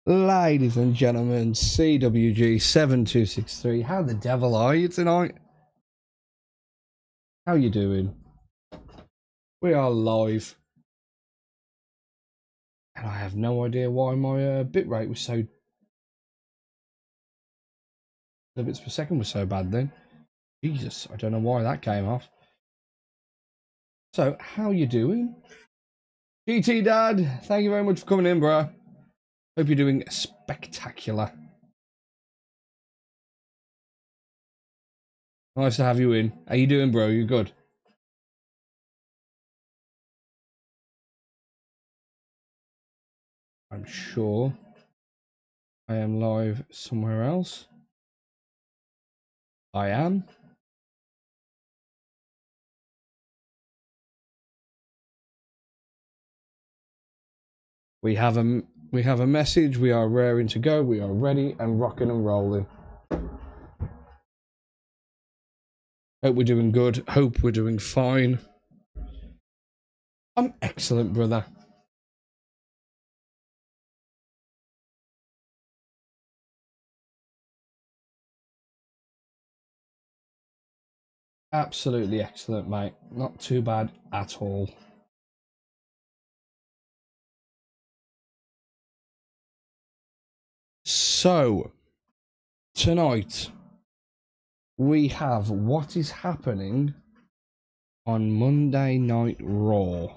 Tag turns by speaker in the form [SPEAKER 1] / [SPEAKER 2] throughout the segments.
[SPEAKER 1] Ladies and gentlemen, C.W.G. 7263. How the devil are you tonight? How you doing? We are live. And I have no idea why my bitrate was so... the bits per second was so bad then. Jesus, I don't know why that came off. So, how you doing? GT Dad, thank you very much for coming in, bro. Hope you're doing spectacular. Nice to have you in. How you doing, bro? You good? I'm sure I am live somewhere else. I am. We have a message. We are raring to go. We are ready and rocking and rolling. Hope we're doing good. Hope we're doing fine. I'm excellent, brother. Absolutely excellent, mate. Not too bad at all. So, tonight we have what is happening on Monday Night Raw.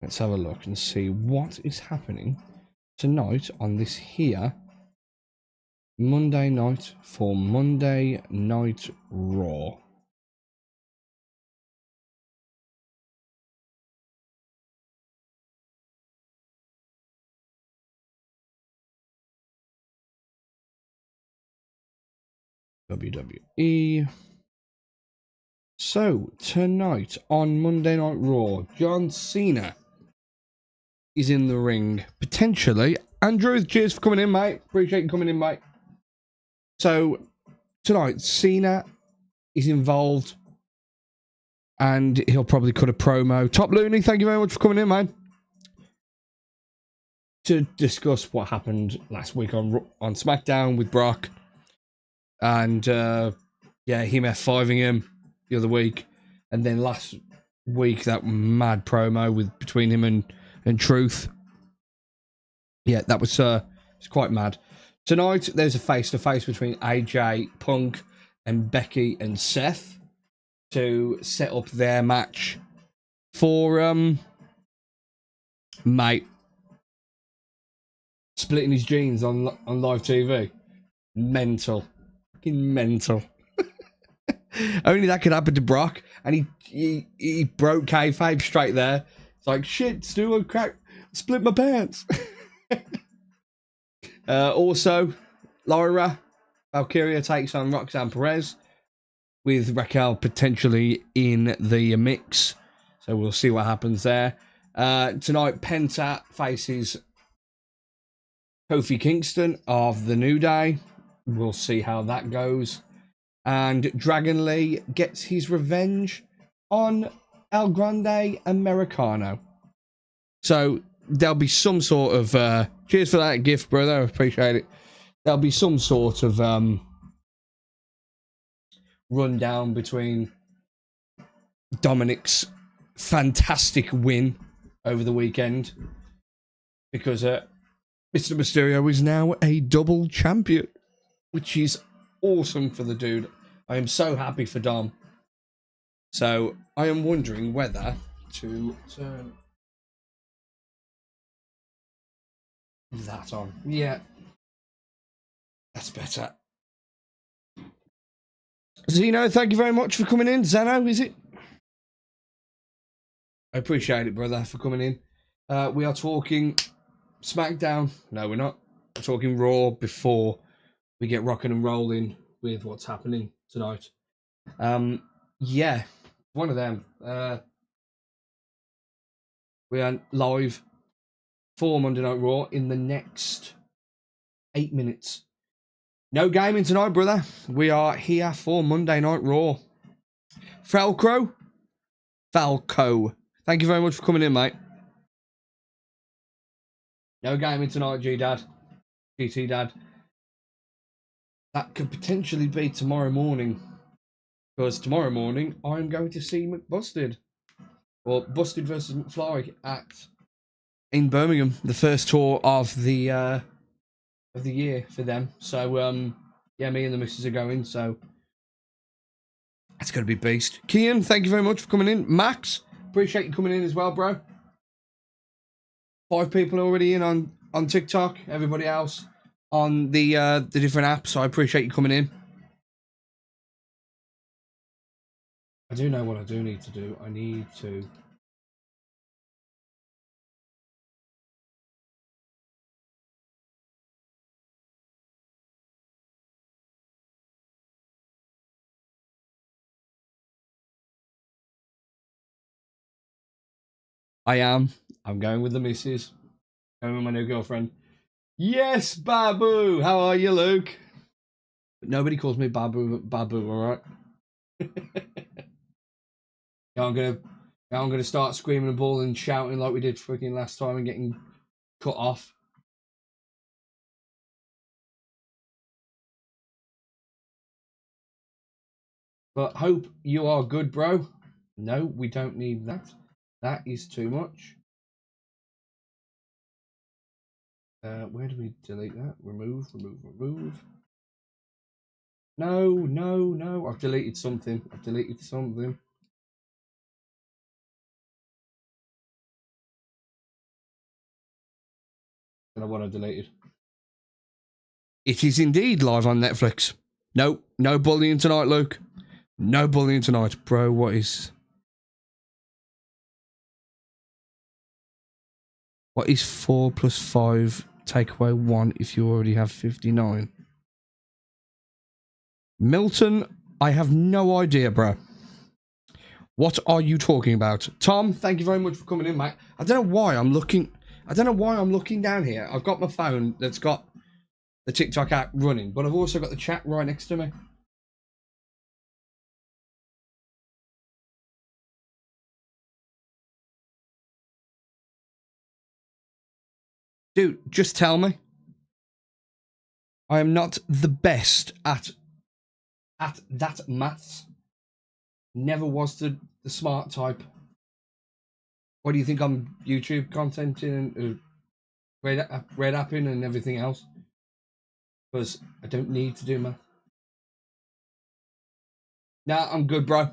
[SPEAKER 1] Let's have a look and see what is happening tonight on this here Monday night for Monday Night Raw. WWE. So, tonight on Monday Night Raw, John Cena is in the ring. Potentially. Andrew, cheers for coming in, mate. Appreciate you coming in, mate. So, tonight, Cena is involved. And he'll probably cut a promo. Top Looney, thank you very much for coming in, man. To discuss what happened last week on SmackDown with Brock. And, yeah, him F5ing him the other week. And then last week, that mad promo between him and Truth. Yeah, that was it's quite mad. Tonight, there's a face-to-face between AJ, Punk, and Becky and Seth to set up their match for, mate, splitting his jeans on live TV. Mental. Fucking mental. Only that could happen to Brock, and he broke kayfabe straight there. It's like, shit, Stu, split my pants. Also, Lyra Valkyria takes on Roxanne Perez, with Raquel potentially in the mix. So we'll see what happens there. Tonight, Penta faces Kofi Kingston of the New Day. We'll see how that goes. And Dragon Lee gets his revenge on El Grande Americano. So there'll be some sort of... cheers for that gift, brother. I appreciate it. There'll be some sort of rundown between Dominic's fantastic win over the weekend. Because Mr. Mysterio is now a double champion. Which is awesome for the dude. I am so happy for Dom. So I am wondering whether to turn that on. Yeah. That's better. Zeno, thank you very much for coming in. Zeno, is it? I appreciate it, brother, for coming in. We are talking SmackDown. No, we're not. We're talking Raw before we get rocking and rolling with what's happening tonight. Yeah, one of them. We are live for Monday Night Raw in the next 8 minutes. No gaming tonight, brother. We are here for Monday Night Raw. Falco. Thank you very much for coming in, mate. No gaming tonight, G-Dad. GT Dad. That could potentially be tomorrow morning. Because tomorrow morning, I'm going to see McBusted. Or Busted versus McFly in Birmingham. The first tour of the year for them. So, yeah, me and the missus are going, so that's going to be beast. Kian, thank you very much for coming in. Max, appreciate you coming in as well, bro. 5 people already in on TikTok. Everybody else on the different apps. So I appreciate you coming in. I do know what I do need to do. I need to... I'm going with the missus. Going with my new girlfriend. Yes, Babu! How are you, Luke? Nobody calls me Babu, alright? I'm gonna start screaming and bawling and shouting like we did freaking last time and getting cut off. But hope you are good, bro. No, we don't need that. That is too much. Where do we delete that? Remove. No. I've deleted something. I don't know what I deleted. It is indeed live on Netflix. No bullying tonight, Luke. No bullying tonight, bro. What is 4 plus 5 take away 1 if you already have 59? Milton, I have no idea, bro. What are you talking about? Tom, thank you very much for coming in, mate. I don't know why I'm looking down here. I've got my phone that's got the TikTok app running, but I've also got the chat right next to me. Dude, just tell me. I am not the best at that maths. Never was the smart type. What do you think I'm YouTube contenting and red apping and everything else? Because I don't need to do math. Nah, I'm good, bro.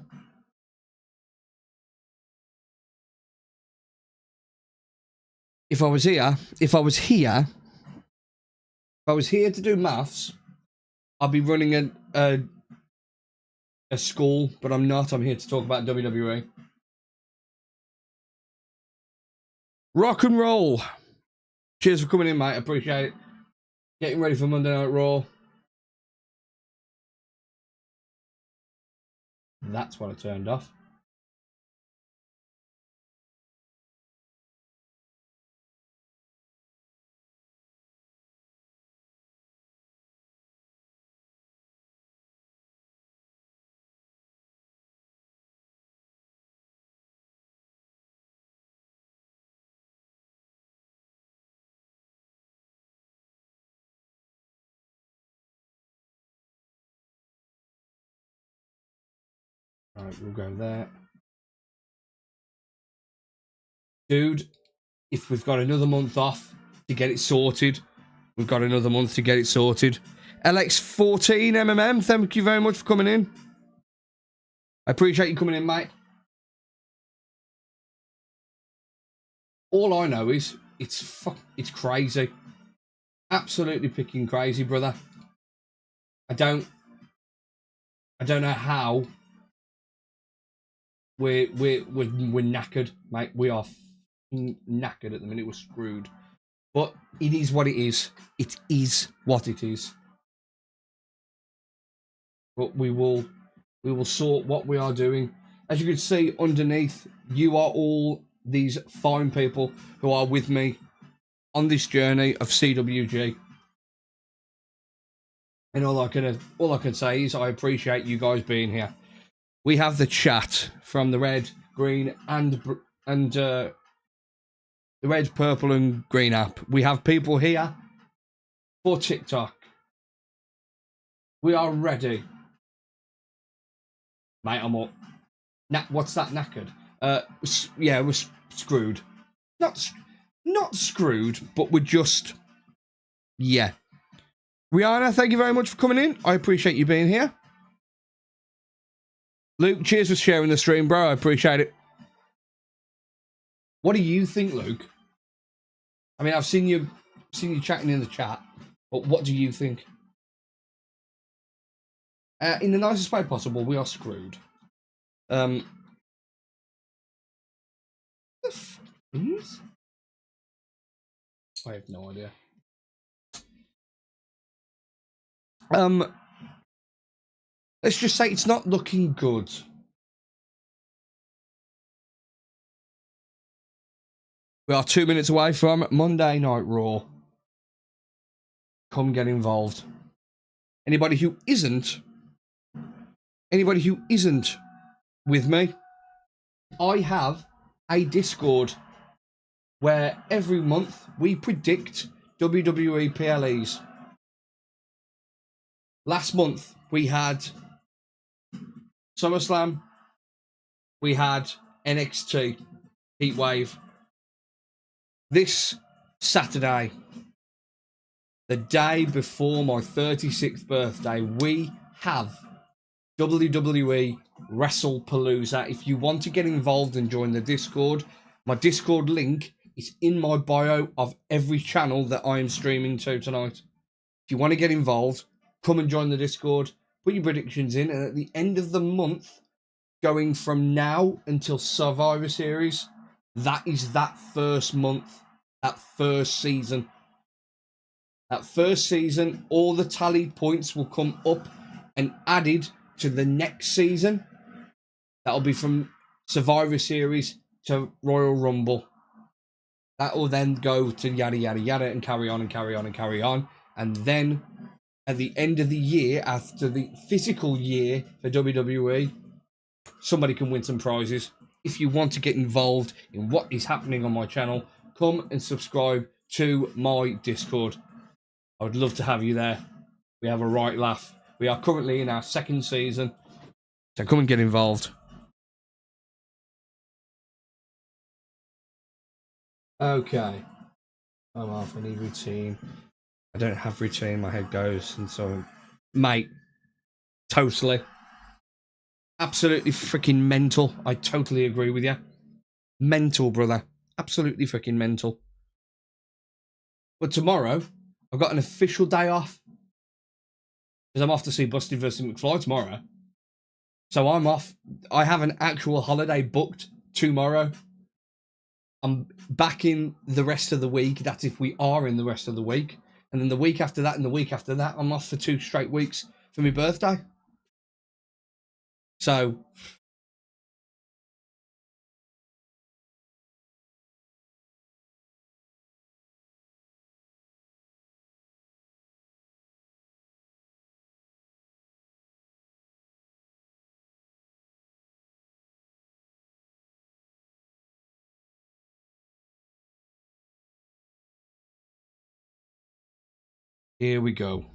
[SPEAKER 1] If I was here to do maths, I'd be running a school, but I'm not. I'm here to talk about WWE. Rock and roll. Cheers for coming in, mate. I appreciate it. Getting ready for Monday Night Raw. That's what I turned off. Right, we'll go there. Dude, if we've got another month off to get it sorted, we've got another month to get it sorted. LX14 MMM, thank you very much for coming in. I appreciate you coming in, mate. All I know is it's crazy. Absolutely picking crazy, brother. I don't know how we're knackered, mate. We are knackered at the minute. We're screwed. But it is what it is. It is what it is. But we will sort what we are doing. As you can see underneath, you are all these fine people who are with me on this journey of C.W.G. And all I can say is I appreciate you guys being here. We have the chat from the red, green, and the red, purple, and green app. We have people here for TikTok. We are ready. Mate, I'm up. What's that knackered? Yeah, we're screwed. Not screwed, but we're just... Yeah. Rihanna, thank you very much for coming in. I appreciate you being here. Luke, cheers for sharing the stream, bro. I appreciate it. What do you think, Luke? I mean, I've seen you chatting in the chat, but what do you think? In the nicest way possible, we are screwed. The fuck is? I have no idea. Let's just say it's not looking good. We are 2 minutes away from Monday Night Raw. Come get involved. Anybody who isn't with me, I have a Discord where every month we predict WWE PLEs. Last month we had SummerSlam, we had NXT Heatwave. This Saturday, the day before my 36th birthday, we have WWE WrestlePalooza. If you want to get involved and join the Discord, my Discord link is in my bio of every channel that I am streaming to tonight. If you want to get involved, come and join the Discord, put your predictions in, and at the end of the month, going from now until Survivor Series, that is that first month, that first season. That first season, all the tallied points will come up and added to the next season. That'll be from Survivor Series to Royal Rumble. That will then go to yada, yada, yada, and carry on and carry on and carry on. And then at the end of the year, after the physical year for WWE, somebody can win some prizes. If you want to get involved in what is happening on my channel, come and subscribe to my Discord. I would love to have you there. We have a right laugh. We are currently in our second season, so come and get involved. Okay. I'm off. I need routine. I don't have routine. My head goes, and so, mate, totally. Absolutely freaking mental. I totally agree with you. Mental, brother. Absolutely freaking mental. But tomorrow, I've got an official day off. Because I'm off to see Busty vs. McFly tomorrow. So I'm off. I have an actual holiday booked tomorrow. I'm back in the rest of the week. That's if we are in the rest of the week. And then the week after that and the week after that, I'm off for 2 straight weeks for my birthday. So... here we go.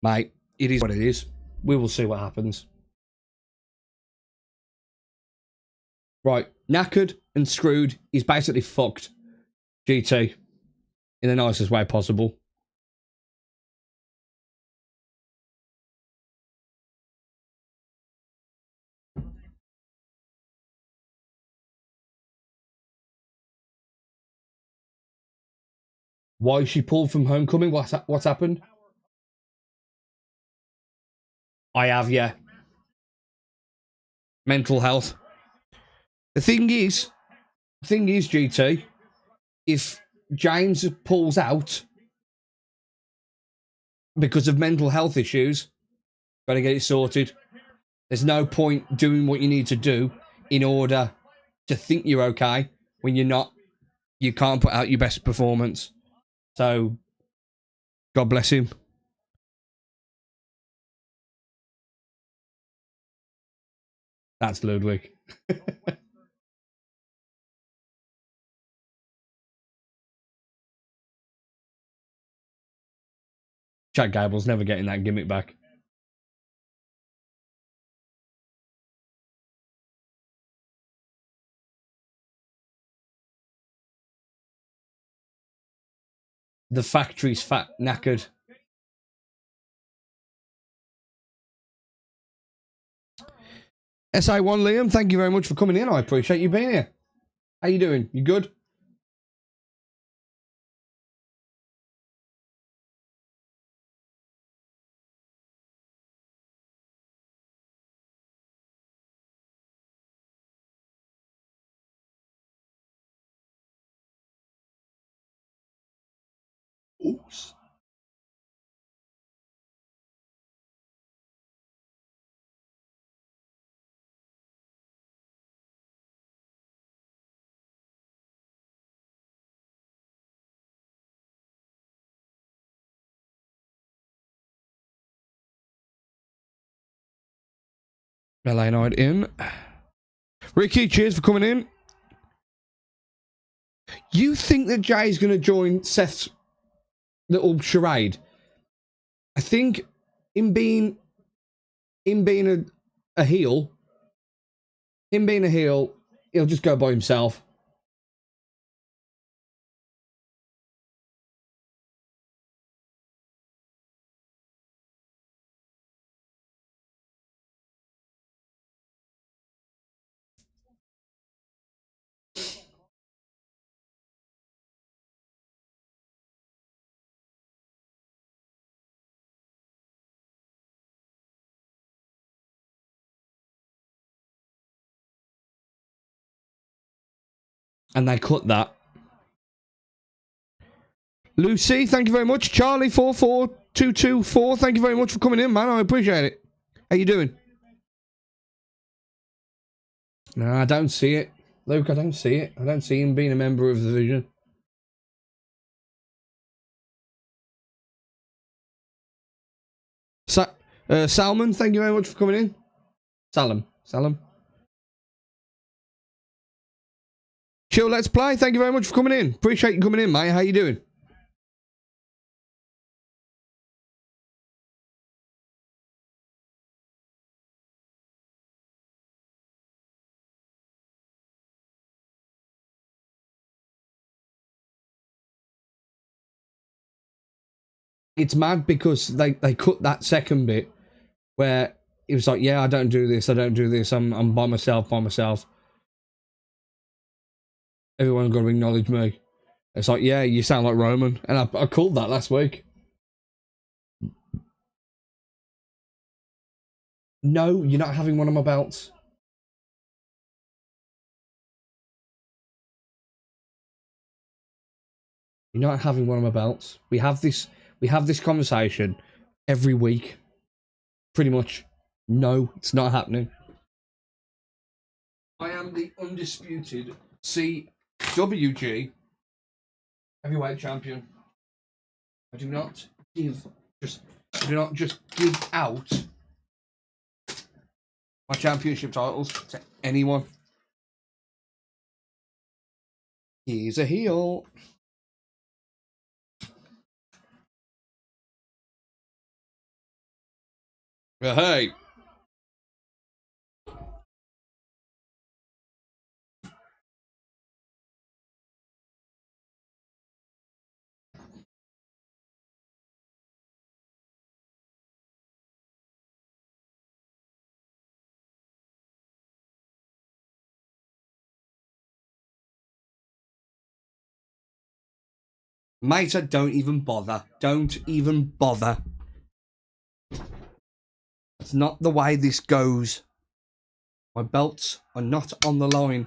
[SPEAKER 1] Mate, it is what it is. We will see what happens. Right, knackered and screwed. He's basically fucked GT in the nicest way possible. Why she pulled from Homecoming? What's happened? I have, yeah. Mental health. The thing is, GT, if James pulls out because of mental health issues, gotta get it sorted. There's no point doing what you need to do in order to think you're okay when you're not. you can't put out your best performance. So, God bless him. That's Ludwig. Chad Gable's never getting that gimmick back. The factory's fat knackered. SI1 Liam, thank you very much for coming in. I appreciate you being here. How you doing? You good? Oops. LA Knight in. Ricky, cheers for coming in. You think that Jay's going to join Seth's little charade? I think him being a heel, he'll just go by himself. And they cut that. Lucy, thank you very much. Charlie44224, thank you very much for coming in, man. I appreciate it. How you doing? No, I don't see it. Luke, I don't see it. I don't see him being a member of the Vision. Salmon, thank you very much for coming in. Salem. Chill, let's play. Thank you very much for coming in. Appreciate you coming in, mate. How you doing? It's mad because they cut that second bit where it was like, yeah, I don't do this. I'm by myself. Everyone's got to acknowledge me. It's like, yeah, you sound like Roman. And I called that last week. No, you're not having one of my belts. You're not having one of my belts. We have this conversation every week. Pretty much. No, it's not happening. I am the undisputed C.W.G. heavyweight champion. I do not just give out my championship titles to anyone. He's a heel. Hey. Mate, don't even bother. Don't even bother. It's not the way this goes. My belts are not on the line.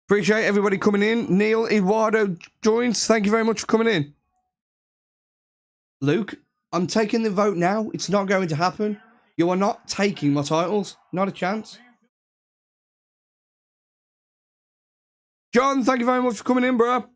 [SPEAKER 1] Appreciate everybody coming in. Neil Eduardo joins. Thank you very much for coming in. Luke, I'm taking the vote now. It's not going to happen. You are not taking my titles. Not a chance. John, thank you very much for coming in, bro.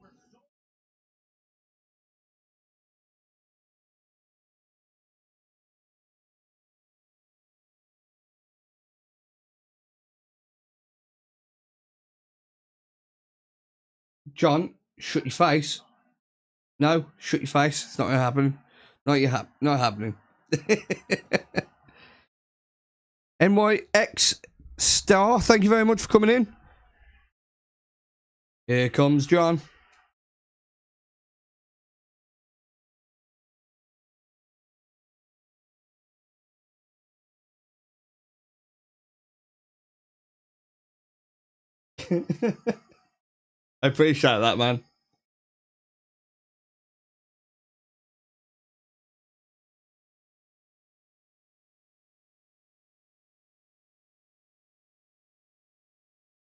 [SPEAKER 1] John, shut your face. No, shut your face. It's not going to happen. Not happening. NYX Star, thank you very much for coming in. Here comes John. I appreciate that, man.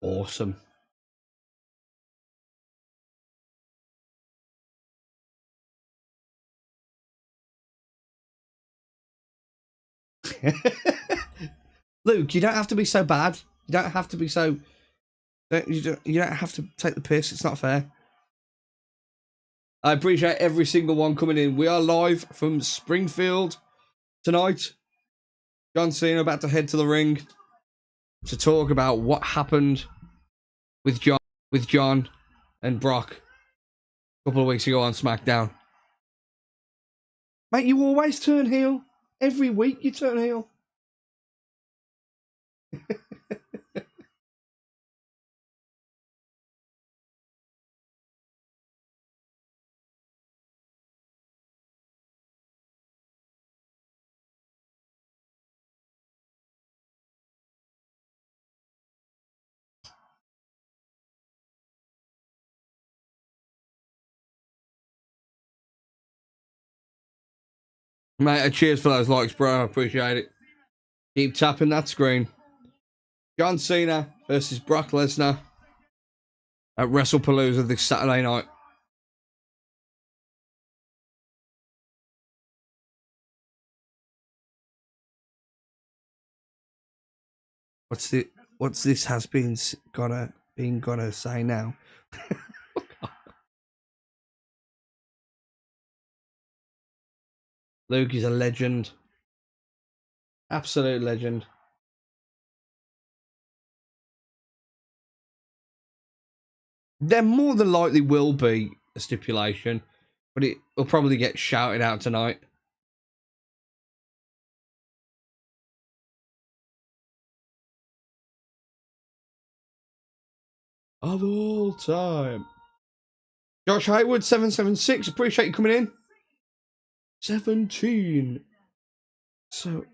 [SPEAKER 1] Awesome. Luke, you don't have to be so bad. You don't have to be so. You don't have to take the piss. It's not fair. I appreciate every single one coming in. We are live from Springfield tonight. John Cena about to head to the ring to talk about what happened with John and Brock a couple of weeks ago on SmackDown. Mate, you always turn heel. Every week you turn heel. Mate, cheers for those likes, bro. I appreciate it. Keep tapping that screen. John Cena versus Brock Lesnar at WrestlePalooza this Saturday night. What's this has been gonna say now? Luke is a legend. Absolute legend. There more than likely will be a stipulation, but it will probably get shouted out tonight. Of all time. Josh Haywood, 776. Appreciate you coming in. 17. So.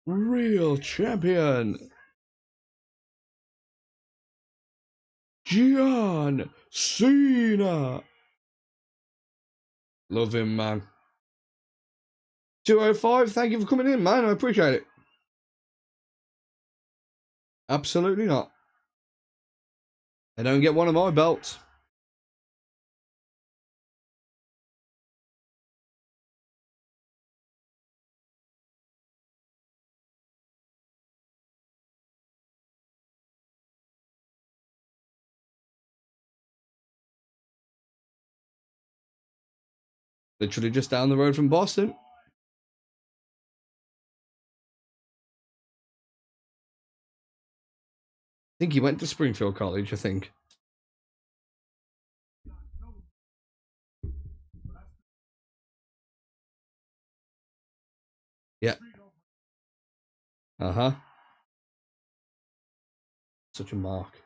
[SPEAKER 1] Real champion. John Cena. Love him, man. 205, thank you for coming in, man. I appreciate it. Absolutely not. I don't get one of my belts. Literally just down the road from Boston. I think he went to Springfield College, I think. Yeah. Uh-huh. Such a mark.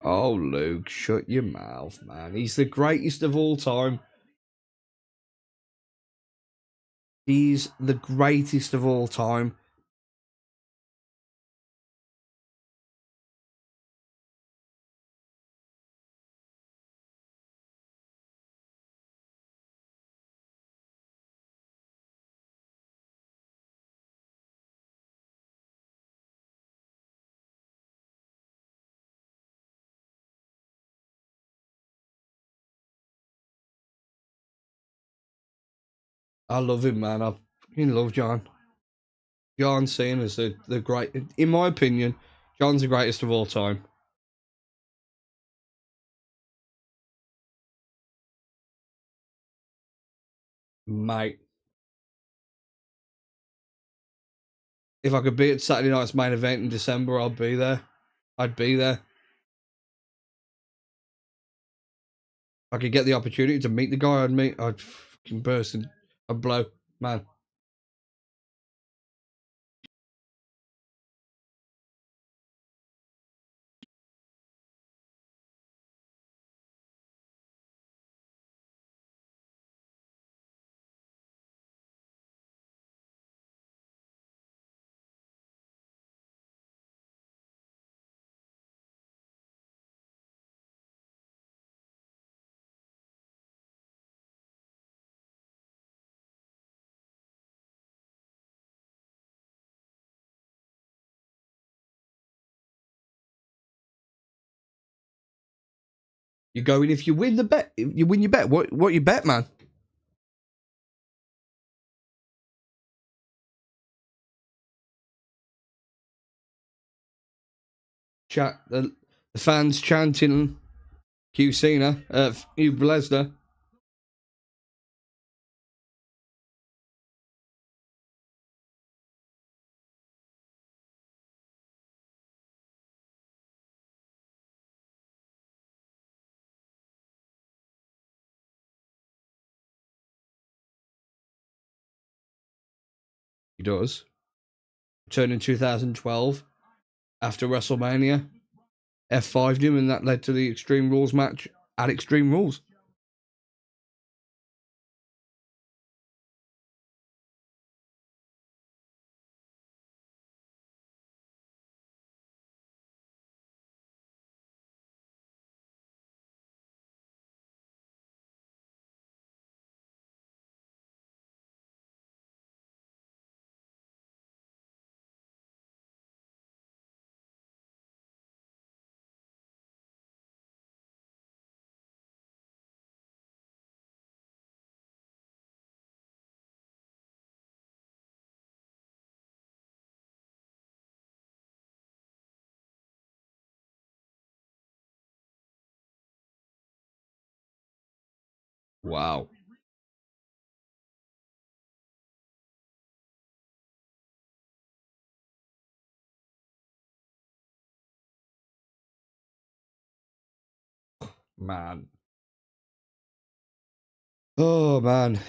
[SPEAKER 1] Oh, Luke, shut your mouth, man. He's the greatest of all time. He's the greatest of all time. I love him, man. I fucking love John. John Cena's the great. In my opinion, John's the greatest of all time. Mate, if I could be at Saturday night's main event in December, I'd be there. I'd be there. If I could get the opportunity to meet the guy I'd meet, I'd fucking burst and I'd blow. Man. You're going if you win the bet. If you win your bet. What you bet, man? Chat the fans chanting Q Cena, Hugh Lesnar. He does. Returned in 2012 after WrestleMania. F5'd him, and that led to the Extreme Rules match at Extreme Rules. Wow. Man. Oh, man.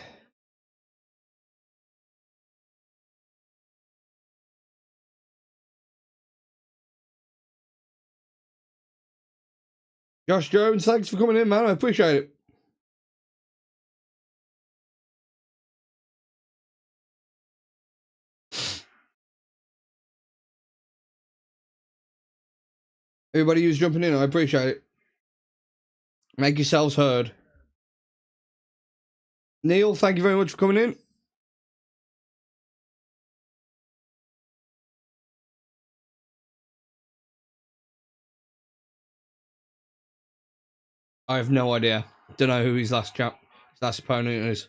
[SPEAKER 1] Josh Jones, thanks for coming in, man. I appreciate it. Everybody who's jumping in, I appreciate it. Make yourselves heard. Neil, thank you very much for coming in. I have no idea. Don't know who his last opponent is.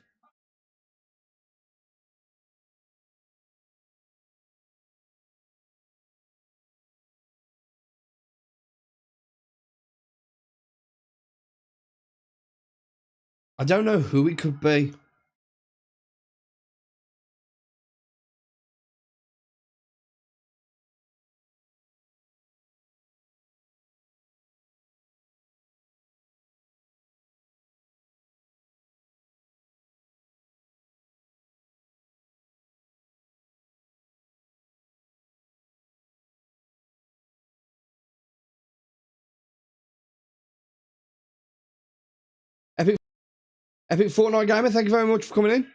[SPEAKER 1] I don't know who it could be. Epic Fortnite Gamer, thank you very much for coming in.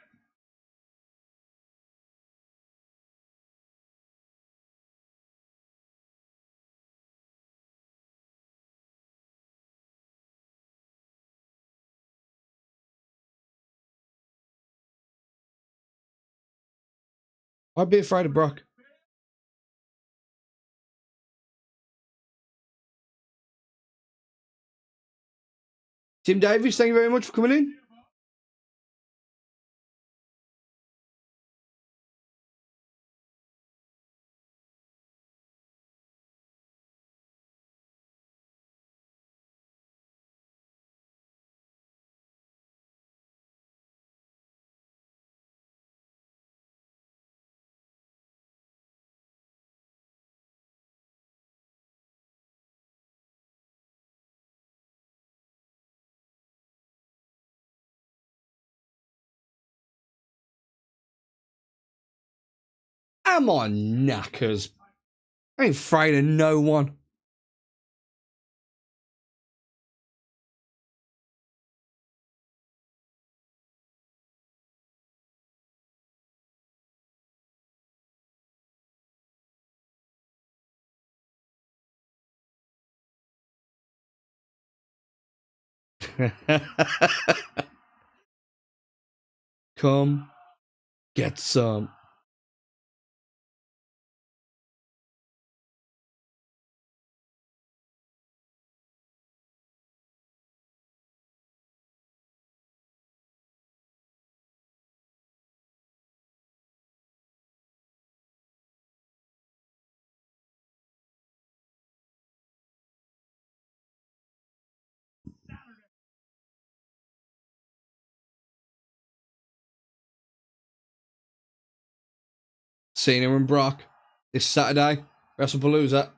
[SPEAKER 1] I'd be afraid of Brock. Tim Davies, thank you very much for coming in. Am I knackers? I ain't afraid of no one. Come get some. Cena and Brock this Saturday, WrestlePalooza.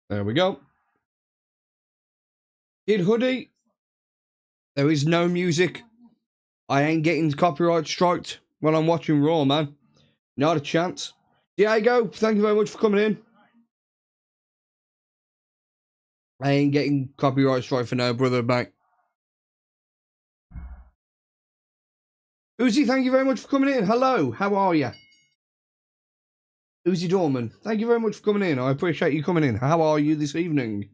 [SPEAKER 1] There we go. Kid Hoodie. There is no music. I ain't getting copyright striked when I'm watching Raw, man. Not a chance. Diego, thank you very much for coming in. I ain't getting copyright strike for no, brother, mate. Uzi, thank you very much for coming in. Hello, how are you? Uzi Dorman, thank you very much for coming in. I appreciate you coming in. How are you this evening?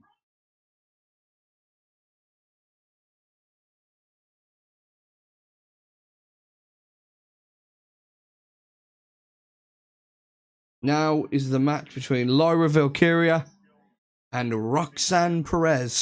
[SPEAKER 1] Now is the match between Lyra Valkyria and Roxanne Perez.